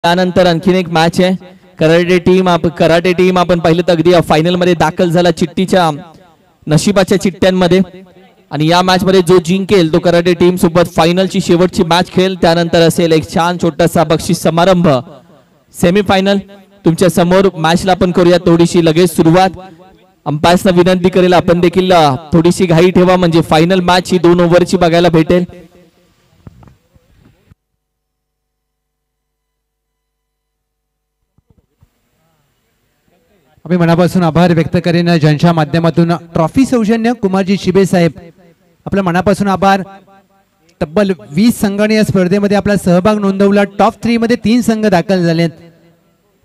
त्यानंतर आणखीन एक मॅच आहे कराटे टीम आपण पाहिलं तर अगदी फायनल मध्ये दाखल झाला चिठ्ठीच्या नशिबाच्या चिठ्ठ्यांमध्ये आणि या मॅच मध्ये जो जिंकेल तो कराटे टीम सोबत फायनलची शेवटची मॅच खेळेल। त्यानंतर असेल एक छान छोटासा बक्षीस समारंभ। सेमीफायनल तुमच्या समोर मॅचला आपण करूया थोडीशी लगेच सुरुवात। अंपायर्सना विनंती करेल आपण देखील थोडीशी घाई ठेवा म्हणजे फायनल मॅच ही 2 ओव्हरची बघायला भेटेल। आम्ही मनापासून आभार व्यक्त करेन ज्यांच्या माध्यमातून ट्रॉफी सौजन्य कुमारजी शिबे साहेब आपल्या मनापासून आभार। तब्बल 20 संघांनी या स्पर्धेमध्ये आपला सहभाग नोंदवला। टॉप 3 मध्ये 3 संघ दाखल झालेत।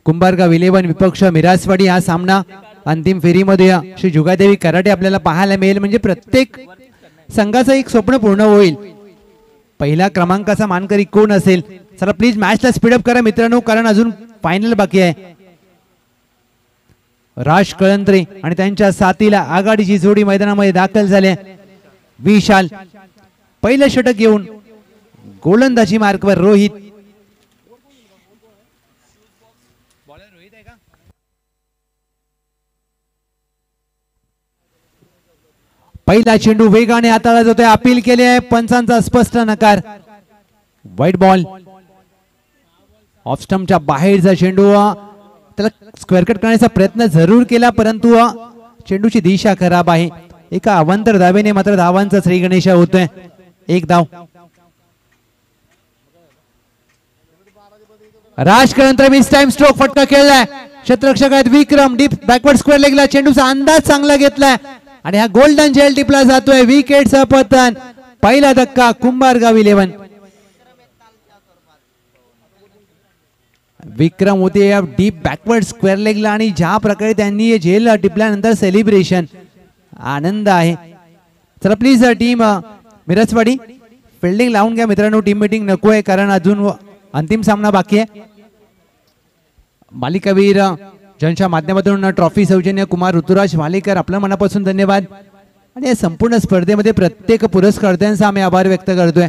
कुंभारगाव 11 विपक्ष मिरासवाडी हा सामना अंतिम फेरीमध्ये श्री जुगादेवी कराटे आपल्याला पाहायला मिळेल म्हणजे प्रत्येक संघाचं एक स्वप्न पूर्ण होईल। पहिल्या क्रमांकाचा मानकरी कोण असेल चला प्लीज मॅचला स्पीडअप करा मित्रांनो कारण अजून फायनल बाकी आहे। राज कळंत्रे आणि त्यांच्या साथीला आघाडीची जोडी मैदानामध्ये दाखल झाले। विशाल पहिलं षटक घेऊन गोलंदाजी मार्कवर रोहित पहिला चेंडू वेगाने हाताळला जातोय। अपील केले आहे पंचांचा स्पष्ट नकार। वाईट बॉल ऑफ स्टंपच्या बाहेरचा चेंडू त्याला स्क्वेअर कट करण्याचा प्रयत्न जरूर केला परंतु चेंडूची दिशा खराब आहे। एका अवांतर धावेने मात्र धावांचा श्री गणेश होतोय। एक धाव राजकरंत्र मिस टाइम स्ट्रोक फटका खेळलाय। क्षेत्ररक्षक आहेत विक्रम डीप बॅकवर्ड स्क्वेअर लेगला चेंडूचा अंदाज चांगला घेतलाय आणि हा गोल्डन जेल टिपला जातोय। विकेटचं पतन पहिला धक्का कुंभारगाव 11। विक्रम होते डीप बॅकवर्ड स्क्वेअर लेगला आणि ज्या प्रकारे त्यांनी झेल टिपल्यानंतर सेलिब्रेशन आनंद आहे। चला प्लीज टीम मिरजवाडी फिल्डिंग लावून घ्या मित्रांनो। टीम मीटिंग नको आहे कारण अजून अंतिम सामना बाकी आहे। मालिकावीर ज्यांच्या माध्यमातून ट्रॉफी सौजन्य कुमार ऋतुराज वालेकर आपल्या मनापासून धन्यवाद आणि या संपूर्ण स्पर्धेमध्ये प्रत्येक पुरस्कर्त्यांचा आम्ही आभार व्यक्त करतोय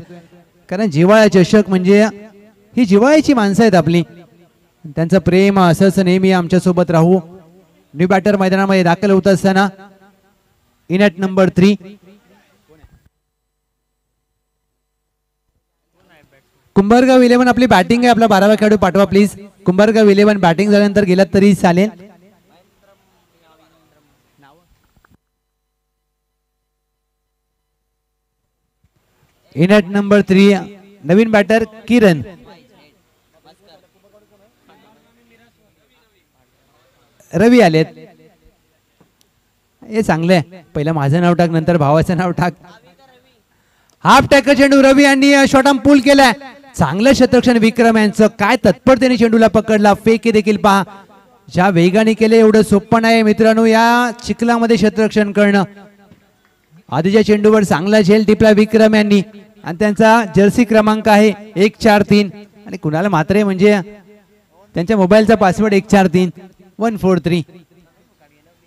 कारण जिव्हाळा चषक म्हणजे ही जिव्हाळ्याची माणसं आहेत आपली। त्यांचं प्रेम असंच नेहमी आमच्या सोबत राहू। न्यू बॅटर मैदानामध्ये दाखल होत असताना इन ॲट नंबर 3 कुंभारगाव 11 आपली बॅटिंग आहे। आपला 12वा खेळाडू पाठवा प्लीज। कुंभारगाव 11 बॅटिंग झाल्यानंतर गेलात तरी चालेल। इन ॲट नंबर 3 नवीन बॅटर किरण रवी आलेत। हे चांगले पहिला माझं नाव टाक नंतर भावाचं नाव टाक। हाफ टॅकर चेंडू रवी यांनी शॉर्ट पूल केलाय। चांगलं क्षेत्ररक्षण विक्रम यांचं काय तत्परतेने चेंडूला पकडला। फेक देखील पहा ज्या वेगाने केले एवढं सोपं नाही मित्रांनो या चिखलामध्ये क्षेत्ररक्षण करणं। आधीच्या चेंडूवर चांगला झेल टिपला विक्रम यांनी आणि त्यांचा जर्सी क्रमांक आहे 143 आणि कुणाला मात्र म्हणजे त्यांच्या मोबाईलचा पासवर्ड 143143।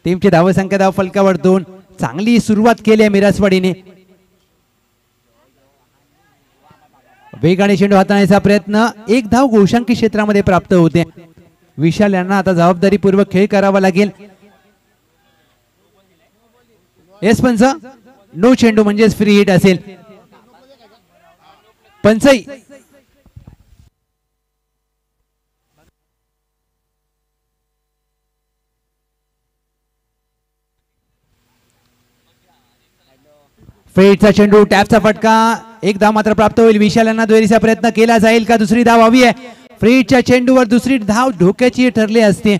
टीमची धावसंख्या धाव फलकावर 2। चांगली सुरुवात केली आहे मिरासवाडीने। वेगाने चेंडू हाताळण्याचा प्रयत्न एक धाव गोशांकी क्षेत्रामध्ये प्राप्त होते। विशाल यांना आता जबाबदारीपूर्वक खेळ करावा लागेल। एस पंच नो चेंडू म्हणजेच फ्री हिट असेल। पंचई फेटचा चेंडू टॅपचा फटका एक धाव मात्र प्राप्त होईल। विशाल यांना दुहेरीचा प्रयत्न केला जाईल का दुसरी धाव हवी आहे। फ्रीटच्या चेंडूवर दुसरी धाव धोक्याची ठरली असते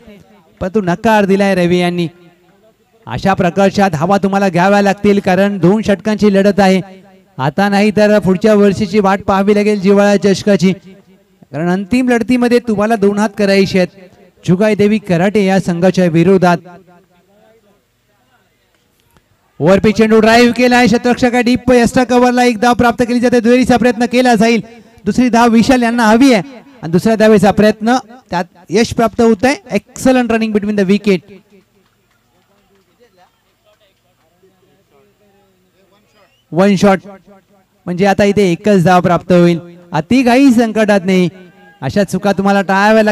परंतु नकार दिलाय रवी यांनी। अशा प्रकारच्या धावा तुम्हाला घ्याव्या लागतील कारण 2 षटकांची लढत आहे। आता नाही तर पुढच्या वर्षीची वाट पाहावी लागेल जिव्हाळा चषकाची कारण अंतिम लढतीमध्ये तुम्हाला 2 हात करायचे आहेत जुगादेवी कराटे या संघाच्या विरोधात। ओव्हरपिच चेंडू ड्राईव्ह केलाय। क्षेत्ररक्षक डीप यष्टा कव्हरला एक धाव प्राप्त केली जाते। दुहेरीचा प्रयत्न केला जाईल। दुसरी धाव विशाल यांना हवी आहे आणि दुसऱ्या धावेचा प्रयत्न त्यात यश प्राप्त होत आहे। Excellent running between the wicket. One shot म्हणजे आता इथे एकच धाव प्राप्त होईल। अति घाई संकटात नाही अशा चुका तुम्हाला टाळाव्या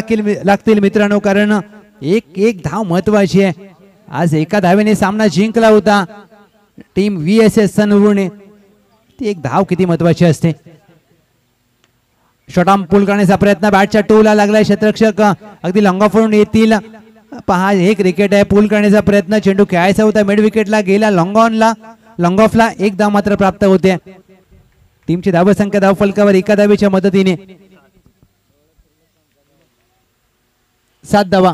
लागतील मित्रांनो, कारण एक एक धाव महत्वाची आहे. आज एका धावेने सामना जिंकला होता टीम VSS सनवणे. ती एक धाव किती महत्वाची असते. शॉटाम पूल करण्याचा प्रयत्न, बॅटच्या टोला लागलाय, क्षेत्ररक्षक अगदी लॉंग ऑफ वरून येतील. पहा हे क्रिकेट आहे. पूल करण्याचा प्रयत्न, चेंडू खेळायचा होता, मिड विकेटला गेला, लॉंग ऑफला एक धाव मात्र प्राप्त होते. टीमची धावसंख्या धाव फलकावर एका धावेच्या मदतीने 7 धावा,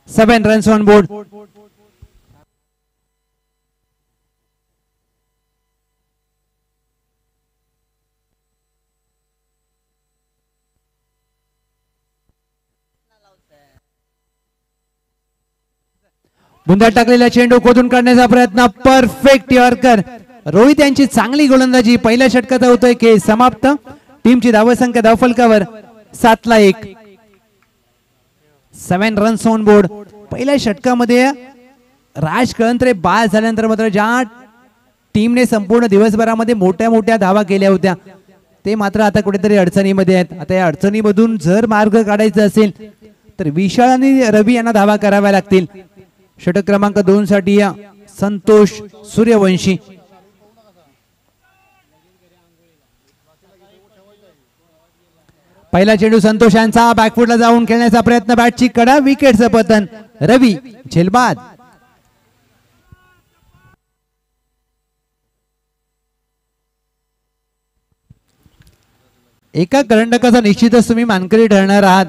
7 रन्स ऑन बोर्ड. बुंदा टाकलेला चेंडू खोदून काढण्याचा प्रयत्न, परफेक्ट यॉर्कर. रोहित यांची चांगली गोलंदाजी. पहिल्या षटकाचा होतोय खेळ समाप्त. टीमची धावसंख्या धावफलकावर 7-1, 7 रन्स ऑन बोर्ड. पहिल्या षटकामध्ये राज कळंत्रे बाद झाल्यानंतर मात्र ज्या टीमने संपूर्ण दिवसभरामध्ये मोठ्या मोठ्या धावा केल्या होत्या ते मात्र आता कुठेतरी अडचणीमध्ये आहेत. आता या अडचणीमधून जर मार्ग काढायचा असेल तर विशाल आणि रवी यांना धावा कराव्या लागतील. षटक क्रमांक 2 साठी संतोष सूर्यवंशी. पहिला चेंडू संतोष यांचा, बॅकफुटला जाऊन खेळण्याचा प्रयत्न, बॅटची कडा, विकेटचं पतन. रवी झेलबाद. एका करंडकाचा निश्चितच तुम्ही मानकरी ठरणार आहात,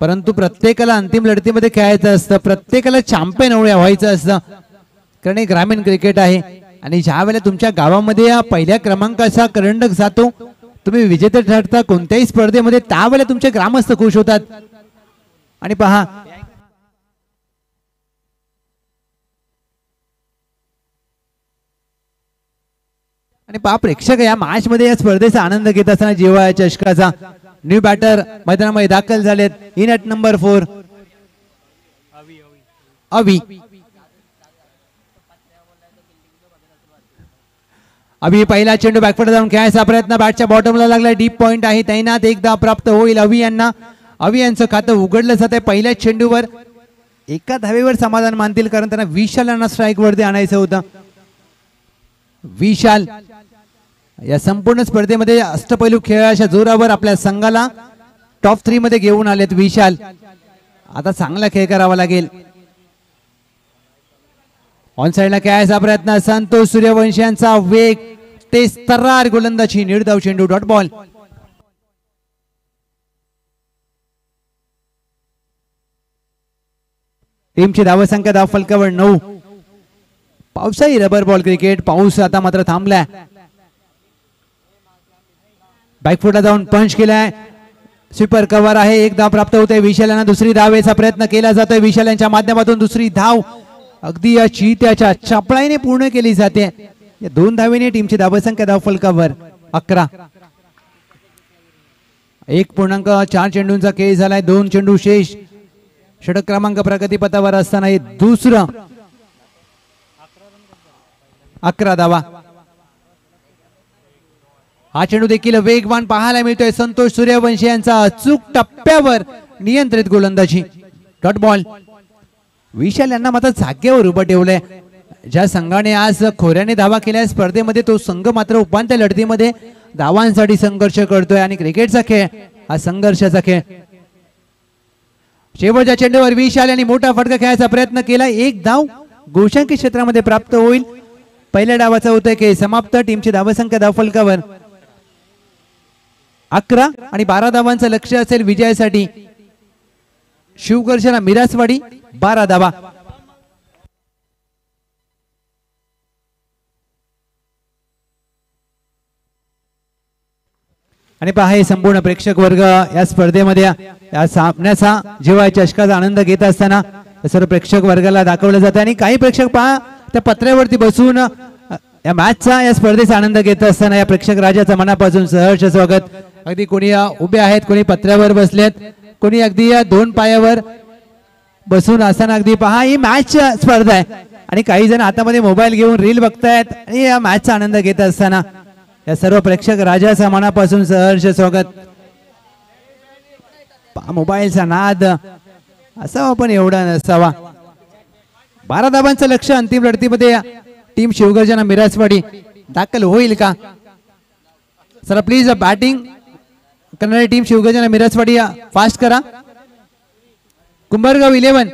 परंतु प्रत्येकाला अंतिम लढतीमध्ये खेळायचं असतं, प्रत्येकाला चॅम्पियन व्हायचं असतं, कारण हे ग्रामीण क्रिकेट आहे. आणि ज्या वेळेला तुमच्या गावामध्ये या पहिल्या क्रमांकाचा करंडक जातो, तुम्ही विजेते ठरता कोणत्याही स्पर्धेमध्ये, त्यावेळेला तुमचे ग्रामस्थ खुश होतात. आणि पहा प्रेक्षक या मॅच मध्ये या स्पर्धेचा आनंद घेत असताना जेव्हा चषकाचा न्यू बॅटर मैदानामध्ये दाखल झालेत. इन ॲट नंबर 4 अवी. अभी पहिला चेंडू बॅकफुट जाऊन खेळायचा प्रयत्न, बॅटच्या बॉटमला लागला, डीप पॉइंट आहे, तैनात. एकदा प्राप्त होईल अवी यांना. अवी यांचं खातं उघडलं जात आहे. पहिल्या चेंडूवर एका धावेवर समाधान मानतील, कारण त्यांना विशाल यांना स्ट्राईक वरती आणायचं होतं. विशाल या संपूर्ण स्पर्धेमध्ये अष्टपैलू खेळाच्या जोरावर आपल्या संघाला टॉप 3 मध्ये घेऊन आलेत विशाल. आता चांगला खेळ करावा लागेल. ऑन साइडला खेळायचा प्रयत्न, संतोष सूर्यवंशी यांचा वेग, तेज तर्रार गोलंदाजी, निर्धाव चेंडू, डॉट बॉल. टीमची धावसंख्या धाव फलकावर 9. पावसाळी रबर बॉल क्रिकेट. पाऊस आता मात्र थांबलाय. बॅकफुटला जाऊन पंच केलाय, स्वीपर कव्हर आहे, एक धाव प्राप्त होते. विशाल यांना दुसरी धावेचा प्रयत्न केला जातोय. विशाल यांच्या माध्यमातून दुसरी धाव अगदी या चित्याच्या चपळाईने पूर्ण केली जाते. या 2 धावेने टीमची धावसंख्या धाव फलकावर 11. 1.4 चेंडूंचा खेळ झालाय, 2 चेंडू शेष. षटक क्रमांक प्रगतीपथावर असताना हे दुसरं 11 धावा. हा चेंडू देखील वेगवान पाहायला मिळतोय. संतोष सूर्यवंशी यांचा अचूक टप्प्यावर नियंत्रित गोलंदाजी, डॉट बॉल. विशाल यांना मात्र जागेवर उभं ठेवलंय. ज्या संघाने आज खोऱ्याने धावा केल्या स्पर्धेमध्ये, तो संघ मात्र उपांत्य लढतीमध्ये धावांसाठी संघर्ष करतोय. आणि क्रिकेटचा खेळ हा संघर्षाचा खेळ. शेवटच्या चेंडूवर विशाल यांनी मोठा फटका खेळायचा प्रयत्न केला, एक धाव गोशांकी क्षेत्रामध्ये प्राप्त होईल. पहिल्या डावाचा होतोय खेळ समाप्त. टीमची धावसंख्या धाव फलकावर 11 आणि 12 धावांचं लक्ष असेल विजयासाठी. शिवगर्जना मिरासवाडी 12 धावा. आणि पहा हे संपूर्ण प्रेक्षक वर्ग या स्पर्धेमध्ये या सामन्याचा जेव्हा चषकाचा आनंद घेत असताना सर्व प्रेक्षक वर्गाला दाखवलं जातं. आणि काही प्रेक्षक पहा त्या पत्र्यावरती बसून या मॅचचा या स्पर्धेचा आनंद घेत असताना या प्रेक्षक राजाचं मनापासून सहर्ष स्वागत. अगदी कोणी उभे आहेत, कोणी पत्र्यावर बसलेत, कोणी अगदी 2 पायावर बसून असताना. अगदी पहा ही मॅच स्पर्धा आहे आणि काही जण हातामध्ये मोबाईल घेऊन रील बघतायत आणि या मॅचचा आनंद घेत असताना या सर्व प्रेक्षक राजाचं मनापासून सहर्ष स्वागत. मोबाईलचा नाद असावा पण एवढा नसावा. 12 धावांचं लक्ष अंतिम लढतीमध्ये टीम शिवगर्जना मिरासवाडी दाखल होईल का? चला प्लीज बॅटिंग करणारी टीम शिवगर्जना मिरासवाडी फास्ट करा. कुंभारगाव 11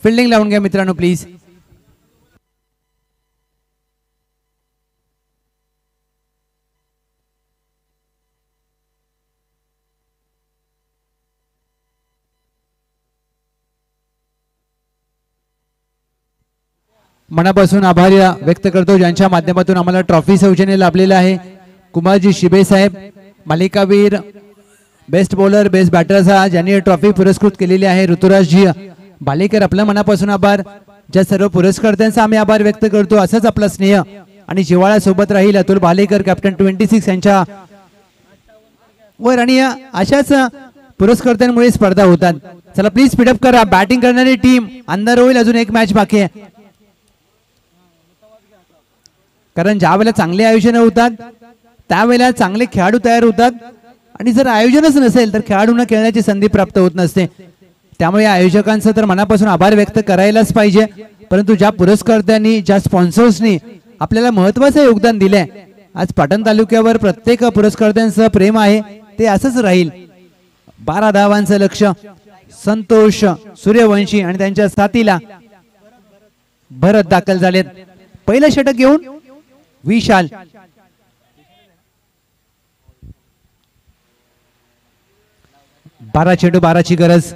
फिल्डिंग लावून घ्या मित्रांनो प्लीज. मनापासून आभार व्यक्त करतो ज्यांच्या माध्यमातून आम्हाला ट्रॉफी सौजन्य लाभलेलं आहे. कुमारजी शिबे साहेब, मालिकावीर, बेस्ट बॉलर, बेस्ट बॅटर्स ज्यांनी ट्रॉफी पुरस्कृत केलेली आहे. ऋतुराजजी बालेकर, आपल्या मनापासून आभार. ज्या सर्व पुरस्कर्त्यांचा आम्ही आभार व्यक्त करतो. असंच आपला स्नेह आणि जिव्हाळा सोबत राहील. अतुल बालेकर कॅप्टन 26 यांच्या वर आणि अशाच पुरस्कर्त्यांमुळे स्पर्धा होतात. चला प्लीज स्पीडअप करा. बॅटिंग करणारी टीम अंधार होईल. अजून एक मॅच बाकी आहे. कारण ज्या वेळेला चांगले आयोजन होतात त्यावेळेला चांगले खेळाडू तयार होतात आणि जर आयोजनच नसेल तर खेळाडूंना खेळण्याची संधी प्राप्त होत नसते. त्यामुळे आयोजकांचं तर मनापासून आभार व्यक्त करायलाच पाहिजे. परंतु ज्या पुरस्कर्त्यांनी, ज्या स्पॉन्सर्सनी आपल्याला महत्वाचं योगदान दिलंय, आज पाटण तालुक्यावर प्रत्येक पुरस्कर्त्यांचं प्रेम आहे, ते असंच राहील. 12 धावांचं लक्ष संतोष सूर्यवंशी आणि त्यांच्या साथीला भरत दाखल झालेत. पहिलं षटक घेऊन विशाल. बारा चेंडू 12ची गरज.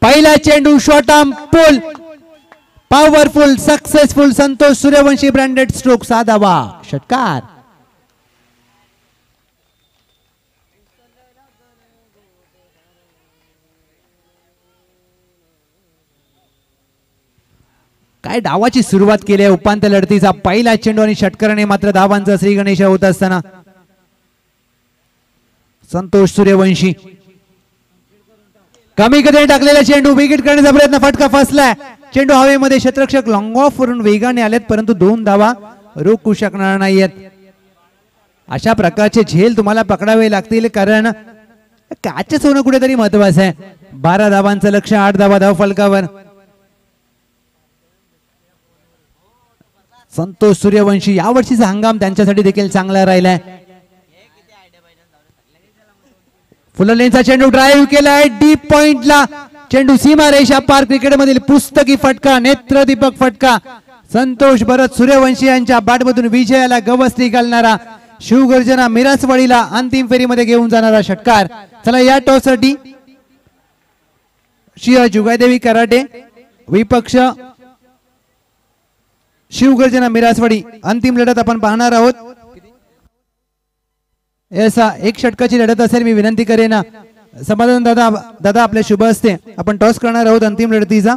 पहिला चेंडू short arm pull, powerful, successful. Santosh Suryavanshi branded stroke, 6 धावा, षटकार. काय डावाची सुरुवात केली आहे उपांत्य लढतीचा. पहिला चेंडू आणि षटकाराने मात्र धावांचा श्री गणेश होत असताना संतोष सूर्यवंशी कमी गतीने टाकलेला चेंडू विकेट करण्याचा प्रयत्न, फटका फसलाय. चेंडू हवेमध्ये, क्षेत्ररक्षक लॉंग ऑफ वरून वेगाने आलेत परंतु 2 धावा रोखू शकणार नाहीयेत. अशा प्रकारचे झेल तुम्हाला पकडावे लागतील कारण काचच होणं कुठेतरी महत्वाचं आहे. 12 धावांचं लक्ष, 8 धावा धाव फलकावर. संतोष सूर्यवंशी, यावर्षीचा हंगाम त्यांच्यासाठी देखील चांगला राहिलाय. फुललेनचा चेंडू ड्राईव्ह केलाय डीप पॉइंटला. चेंडू सीमा रेषा पार. क्रिकेट मधील पुस्तकी फटका, नेत्रदीपक फटका. संतोष भरत सूर्यवंशी यांच्या बॅटमधून विजयाला गवसणी घालणारा, शिवगर्जना मिरासवाडीला अंतिम फेरीमध्ये घेऊन जाणारा षटकार. चला या टॉससाठी श्री जुगादेवी कराटे, विपक्ष शिवगर्जना मिरासवाडी. अंतिम लढत आपण पाहणार आहोत. ऐसा एक षटकाची लढत असेल. मी विनंती करेन समाधान दादा आपल्या शुभ हस्ते आपण टॉस करणार आहोत अंतिम लढतीचा.